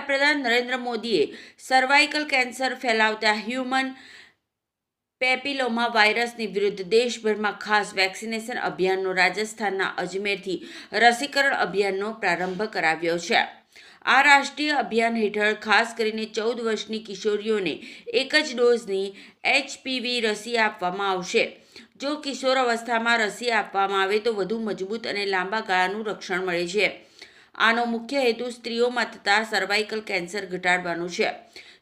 વડાપ્રધાન નરેન્દ્ર મોદીએ cervical cancer ફેલાવતા હ્યુમન પેપિલોમા વાયરસની વિરુદ્ધ દેશભરમાં ખાસ વેક્સિનેશન અભિયાનનો રાજસ્થાનના અજમેરથી રસીકરણ અભિયાનનો પ્રારંભ કરાવ્યો છે। આ રાષ્ટ્રીય અભિયાન હેઠળ ખાસ કરીને 14 વર્ષની કિશોરીઓને એક જ ડોઝની HPV રસી આપવામાં આવશે। જો કિશોર અવસ્થામાં રસી આપવામાં આવે તો વધુ મજબૂત અને લાંબા ગાળાનું રક્ષણ મળે છે। આનો મુખ્ય હેતુ સ્ત્રીઓમાં થતા સર્વાઇકલ કેન્સર ઘટાડવાનો છે।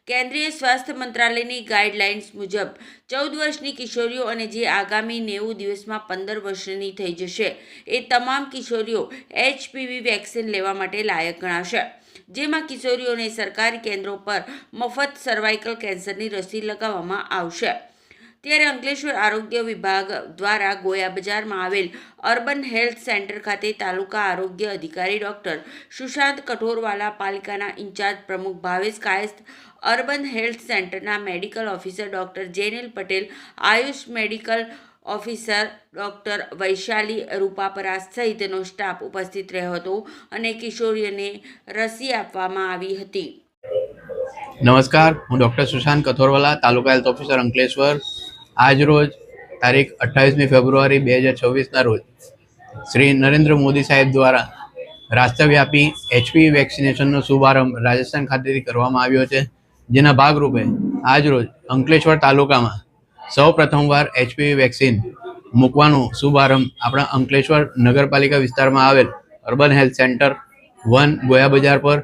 કેન્દ્રીય સ્વાસ્થ્ય મંત્રાલયની ગાઈડલાઇન્સ મુજબ 14 વર્ષની કિશોરીઓ અને જે આગામી 90 દિવસમાં 15 વર્ષની થઈ જશે એ તમામ કિશોરીઓ HPV વેક્સિન લેવા માટે લાયક ગણાશે, જેમાં કિશોરીઓને સરકારી કેન્દ્રો પર મફત સર્વાઇકલ કેન્સરની રસી લગાવવામાં આવશે। ત્યારે અંકલેશ્વર આરોગ્ય વિભાગ દ્વારા ગોયા બજારમાં આવેલ અર્બન હેલ્થ સેન્ટર ખાતે તાલુકા આરોગ્ય અધિકારી ડોક્ટર સુશાંત કઠોરવાલા, પાલિકાના ઇન્ચાર્જ પ્રમુખ ભાવેશ કાયસ્થ, અર્બન હેલ્થ સેન્ટરના medical officer doctor Jenil Patel, Ayush medical officer doctor Vaishali Rupapara સહિતનો સ્ટાફ ઉપસ્થિત રહ્યો હતો અને કિશોરીઓને રસી આપવામાં આવી હતી। નમસ્કાર, હું ડૉક્ટર સુશાંત કઠોરવાલા, તાલુકા હેલ્થ ઓફિસર અંકલેશ્વર। આજ રોજ તારીખ 28મી ફેબ્રુઆરી 2024ના રોજ શ્રી નરેન્દ્ર મોદી સાહેબ દ્વારા રાષ્ટ્રવ્યાપી HPV વેક્સિનેશનનો શુભારંભ રાજસ્થાન ખાતેથી કરવામાં આવ્યો છે, જેના ભાગરૂપે આજ રોજ અંકલેશ્વર તાલુકામાં સૌ પ્રથમવાર HPV વેક્સિન મૂકવાનો શુભારંભ આપણા અંકલેશ્વર નગરપાલિકા વિસ્તારમાં આવેલ અર્બન હેલ્થ સેન્ટર 1 ગોયા બજાર પર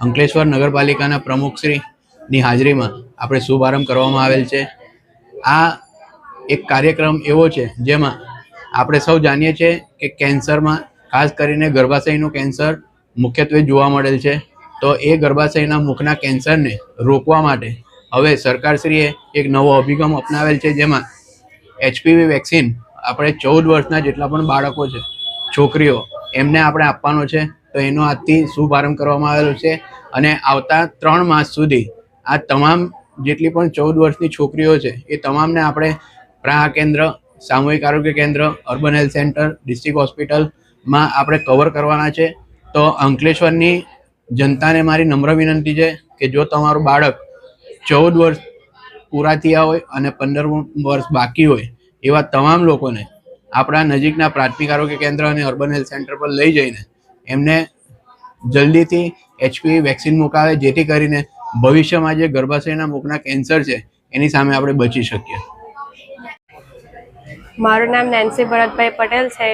અંકલેશ્વર નગરપાલિકાના પ્રમુખશ્રીની હાજરીમાં આપણે શુભારંભ કરવામાં આવેલ છે। આ એક કાર્યક્રમ એવો છે જેમાં આપણે સૌ જાણીએ છીએ કે કેન્સરમાં ખાસ કરીને ગર્ભાશયનું કેન્સર મુખ્યત્વે જોવા મળેલ છે, તો એ ગર્ભાશયના મુખના કેન્સરને રોકવા માટે હવે સરકારશ્રીએ એક નવો અભિગમ અપનાવેલ છે, જેમાં HPV વેક્સિન આપણે 14 વર્ષના જેટલા પણ બાળકો છે, છોકરીઓ, એમને આપણે આપવાનો છે। તો એનો આજથી શુભારંભ કરવામાં આવેલો છે અને આવતા 3 માસ સુધી આ તમામ જેટલી પણ 14 વર્ષની છોકરીઓ છે એ તમામને આપણે પ્રાહ કેન્દ્ર, સામૂહિક આરોગ્ય કેન્દ્ર, અર્બન હેલ્થ સેન્ટર, ડિસ્ટ્રિક્ટ હોસ્પિટલમાં આપણે કવર કરવાના છે। તો અંકલેશ્વરની જનતાને મારી નમ્ર વિનંતી છે કે જો તમારું બાળક 14 વર્ષ પૂરા થયા હોય અને 15 વર્ષ બાકી હોય એવા તમામ લોકોને આપણા નજીકના પ્રાથમિક આરોગ્ય કેન્દ્ર અને અર્બન હેલ્થ સેન્ટર પર લઈ જઈને એમને જલ્દીથી HPV વેક્સિન મુકાવે, જેથી કરીને ભવિષ્યમાં જે ગર્ભાશયના મુખના કેન્સર છે એની સામે આપણે બચી શકીએ। મારું નામ નેન્સી ભરતભાઈ પટેલ છે।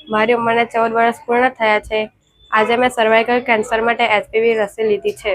મારી ઉંમરના 14 વર્ષ પૂર્ણ થયા છે। આજે મેં સર્વાઇકલ કેન્સર માટે HPV રસી લીધી છે।